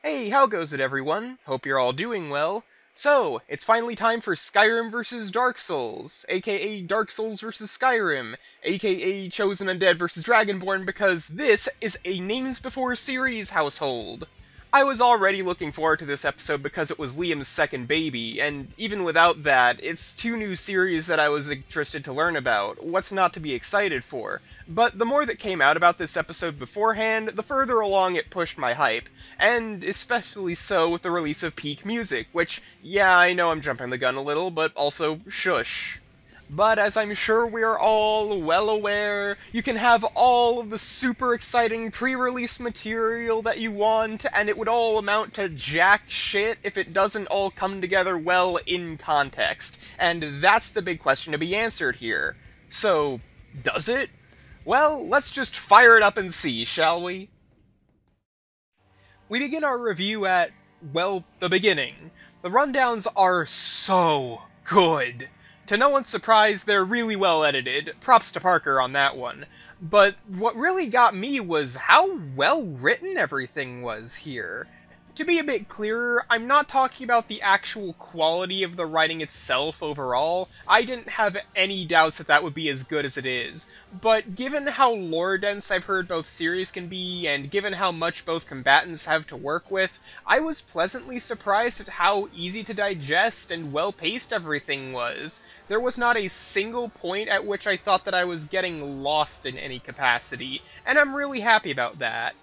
Hey, how goes it everyone? Hope you're all doing well. So, it's finally time for Skyrim vs. Dark Souls, aka Dark Souls vs. Skyrim, aka Chosen Undead vs. Dragonborn, because this is a Names Before series household. I was already looking forward to this episode because it was Liam's second baby, and even without that, it's two new series that I was interested to learn about. What's not to be excited for? But the more that came out about this episode beforehand, the further along it pushed my hype, and especially so with the release of Peak Music, which, yeah, I know I'm jumping the gun a little, but also shush. But as I'm sure we're all well aware, you can have all of the super exciting pre-release material that you want, and it would all amount to jack shit if it doesn't all come together well in context. And that's the big question to be answered here. So, does it? Well, let's just fire it up and see, shall we? We begin our review at, well, the beginning. The rundowns are so good. To no one's surprise, they're really well edited. Props to Parker on that one. But what really got me was how well written everything was here. To be a bit clearer, I'm not talking about the actual quality of the writing itself overall. I didn't have any doubts that that would be as good as it is. But given how lore-dense I've heard both series can be, and given how much both combatants have to work with, I was pleasantly surprised at how easy to digest and well-paced everything was. There was not a single point at which I thought that I was getting lost in any capacity, and I'm really happy about that.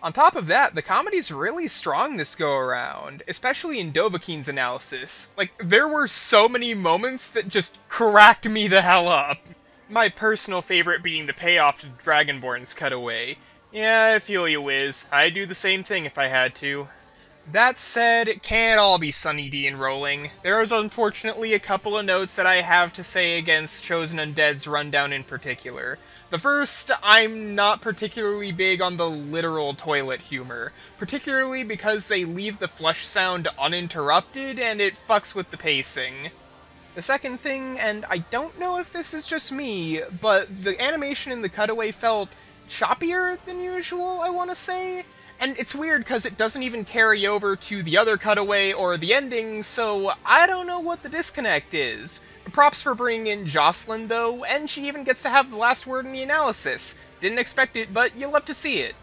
On top of that, the comedy's really strong this go-around, especially in Dovahkiin's analysis. Like, there were so many moments that just cracked me the hell up. My personal favorite being the payoff to Dragonborn's cutaway. Yeah, I feel you, Wiz. I'd do the same thing if I had to. That said, it can't all be Sunny D and rolling. There is unfortunately a couple of notes that I have to say against Chosen Undead's rundown in particular. The first, I'm not particularly big on the literal toilet humor, particularly because they leave the flush sound uninterrupted and it fucks with the pacing. The second thing, and I don't know if this is just me, but the animation in the cutaway felt choppier than usual, I want to say? And it's weird because it doesn't even carry over to the other cutaway or the ending, so I don't know what the disconnect is. Props for bringing in Jocelyn, though, and she even gets to have the last word in the analysis. Didn't expect it, but you'll love to see it.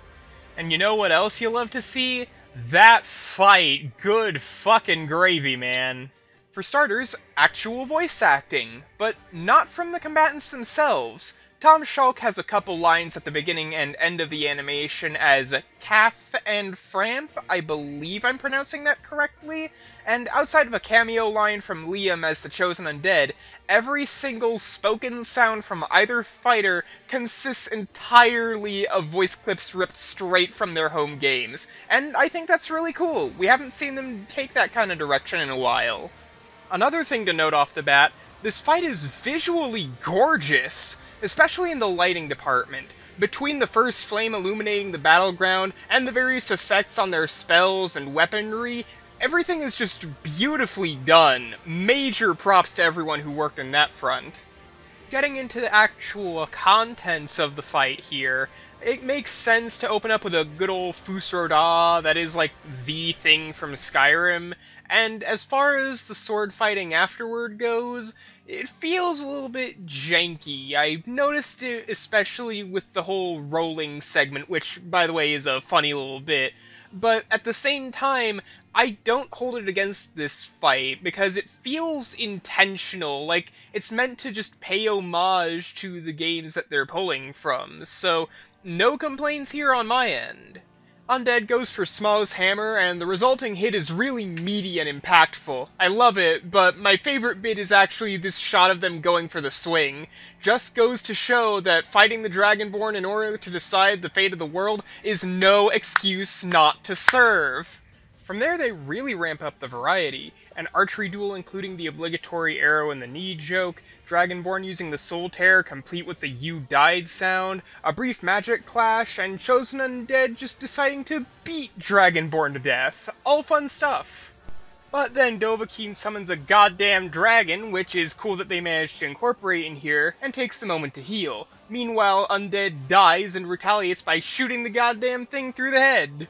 And you know what else you'll love to see? That fight. Good fucking gravy, man. For starters, actual voice acting, but not from the combatants themselves. Tom Schalk has a couple lines at the beginning and end of the animation as Calf and Framp, I believe I'm pronouncing that correctly, and outside of a cameo line from Liam as the Chosen Undead, every single spoken sound from either fighter consists entirely of voice clips ripped straight from their home games, and I think that's really cool. We haven't seen them take that kind of direction in a while. Another thing to note off the bat, this fight is visually gorgeous, especially in the lighting department. Between the first flame illuminating the battleground and the various effects on their spells and weaponry, everything is just beautifully done. Major props to everyone who worked in that front. Getting into the actual contents of the fight here, it makes sense to open up with a good old Fus Ro Dah that is like the thing from Skyrim, and as far as the sword fighting afterward goes, it feels a little bit janky. I noticed it especially with the whole rolling segment, which, by the way, is a funny little bit. But at the same time, I don't hold it against this fight, because it feels intentional, like it's meant to just pay homage to the games that they're pulling from, so no complaints here on my end. Undead goes for Smaugh's hammer, and the resulting hit is really meaty and impactful. I love it, but my favorite bit is actually this shot of them going for the swing. Just goes to show that fighting the Dragonborn in order to decide the fate of the world is no excuse not to serve. From there they really ramp up the variety. An archery duel including the obligatory arrow in the knee joke, Dragonborn using the Soul Tear complete with the "you died" sound, a brief magic clash, and Chosen Undead just deciding to beat Dragonborn to death. All fun stuff. But then Dovahkiin summons a goddamn dragon, which is cool that they managed to incorporate in here, and takes the moment to heal. Meanwhile, Undead dies and retaliates by shooting the goddamn thing through the head.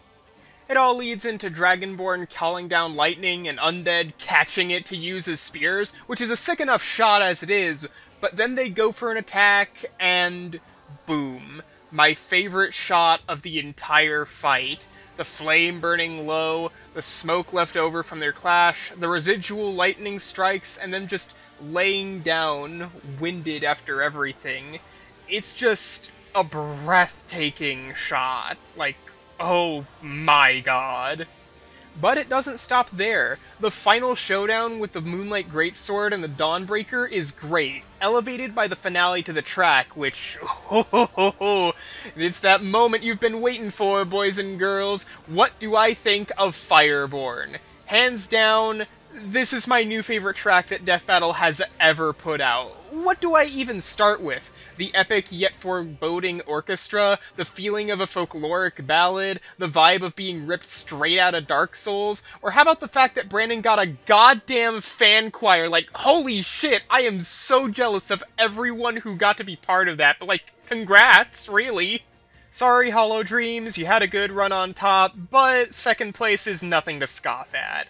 It all leads into Dragonborn calling down lightning and undead catching it to use as spears, which is a sick enough shot as it is, but then they go for an attack, and boom. My favorite shot of the entire fight. The flame burning low, the smoke left over from their clash, the residual lightning strikes, and them just laying down, winded after everything. It's just a breathtaking shot. Like, oh my god. But it doesn't stop there. The final showdown with the Moonlight Greatsword and the Dawnbreaker is great, elevated by the finale to the track, which, it's that moment you've been waiting for, boys and girls. What do I think of Fireborn? Hands down, this is my new favorite track that Death Battle has ever put out. What do I even start with? The epic yet foreboding orchestra, the feeling of a folkloric ballad, the vibe of being ripped straight out of Dark Souls, or how about the fact that Brandon got a goddamn fan choir? Like, holy shit, I am so jealous of everyone who got to be part of that, but like, congrats, really. Sorry, Hollow Dreams, you had a good run on top, but second place is nothing to scoff at.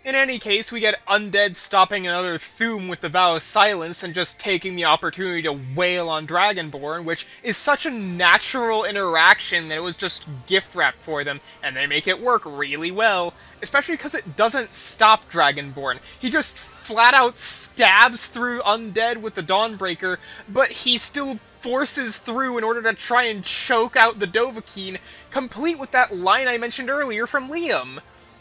In any case, we get Undead stopping another Thuum with the Vow of Silence and just taking the opportunity to wail on Dragonborn, which is such a natural interaction that it was just gift wrapped for them, and they make it work really well, especially because it doesn't stop Dragonborn. He just flat out stabs through Undead with the Dawnbreaker, but he still forces through in order to try and choke out the Dovahkiin, complete with that line I mentioned earlier from Liam.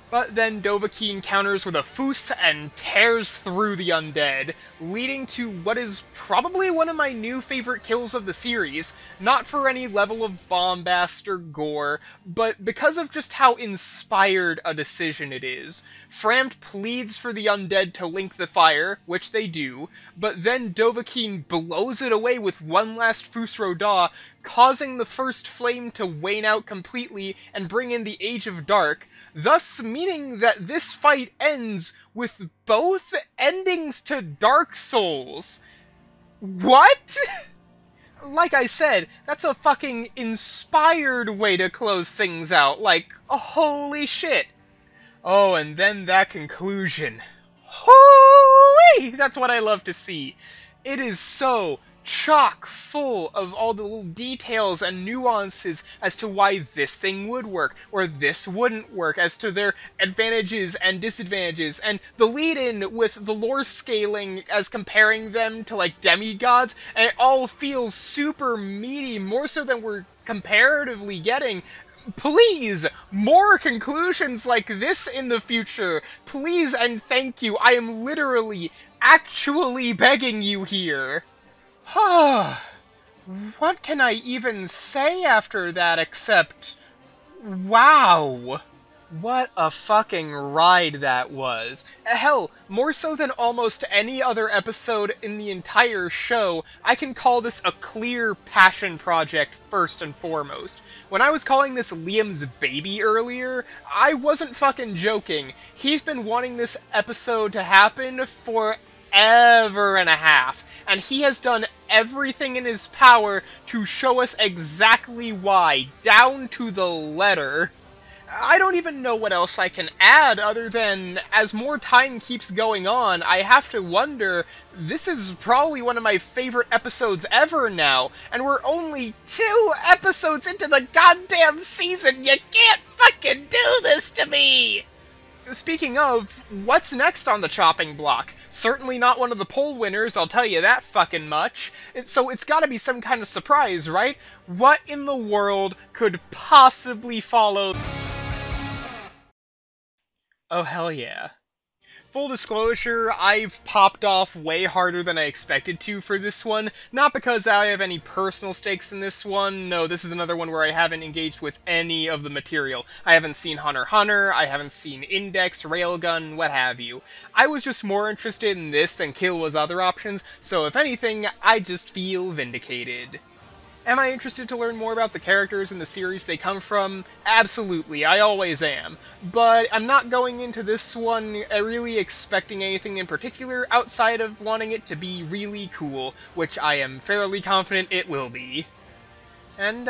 But then Dovahkiin counters with a Foos and tears through the undead, leading to what is probably one of my new favorite kills of the series, not for any level of bombast or gore, but because of just how inspired a decision it is. Frampt pleads for the undead to link the fire, which they do, but then Dovahkiin blows it away with one last Foos Rodah, causing the first flame to wane out completely and bring in the Age of Dark, thus meaning that this fight ends with both endings to Dark Souls. What? Like I said, that's a fucking inspired way to close things out. Like, holy shit. Oh, and then that conclusion. Hooey! That's what I love to see. It is so chock full of all the little details and nuances as to why this thing would work, or this wouldn't work, as to their advantages and disadvantages, and the lead-in with the lore scaling as comparing them to, like, demigods, and it all feels super meaty, more so than we're comparatively getting. Please, more conclusions like this in the future. Please and thank you. I am literally, actually begging you here. What can I even say after that except, wow. What a fucking ride that was. Hell, more so than almost any other episode in the entire show, I can call this a clear passion project first and foremost. When I was calling this Liam's baby earlier, I wasn't fucking joking. He's been wanting this episode to happen for ever and a half, and he has done everything in his power to show us exactly why, down to the letter. I don't even know what else I can add other than, as more time keeps going on, I have to wonder, this is probably one of my favorite episodes ever now, and we're only 2 episodes into the goddamn season. You can't fucking do this to me! Speaking of, what's next on the chopping block? Certainly not one of the poll winners, I'll tell you that fucking much. So it's gotta be some kind of surprise, right? What in the world could possibly follow? Oh, hell yeah. Full disclosure, I've popped off way harder than I expected to for this one, not because I have any personal stakes in this one. No, this is another one where I haven't engaged with any of the material. I haven't seen Hunter x Hunter, I haven't seen Index, Railgun, what have you. I was just more interested in this than Killwa's other options, so if anything, I just feel vindicated. Am I interested to learn more about the characters in the series they come from? Absolutely, I always am. But I'm not going into this one really expecting anything in particular outside of wanting it to be really cool, which I am fairly confident it will be. And,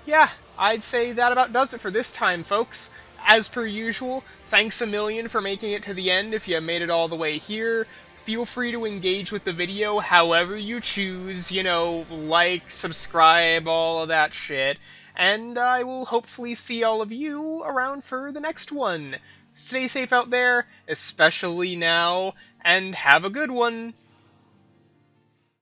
yeah, I'd say that about does it for this time, folks. as per usual, thanks a million for making it to the end if you made it all the way here. Feel free to engage with the video however you choose, you know, like, subscribe, all of that shit. And I will hopefully see all of you around for the next one. Stay safe out there, especially now, and have a good one!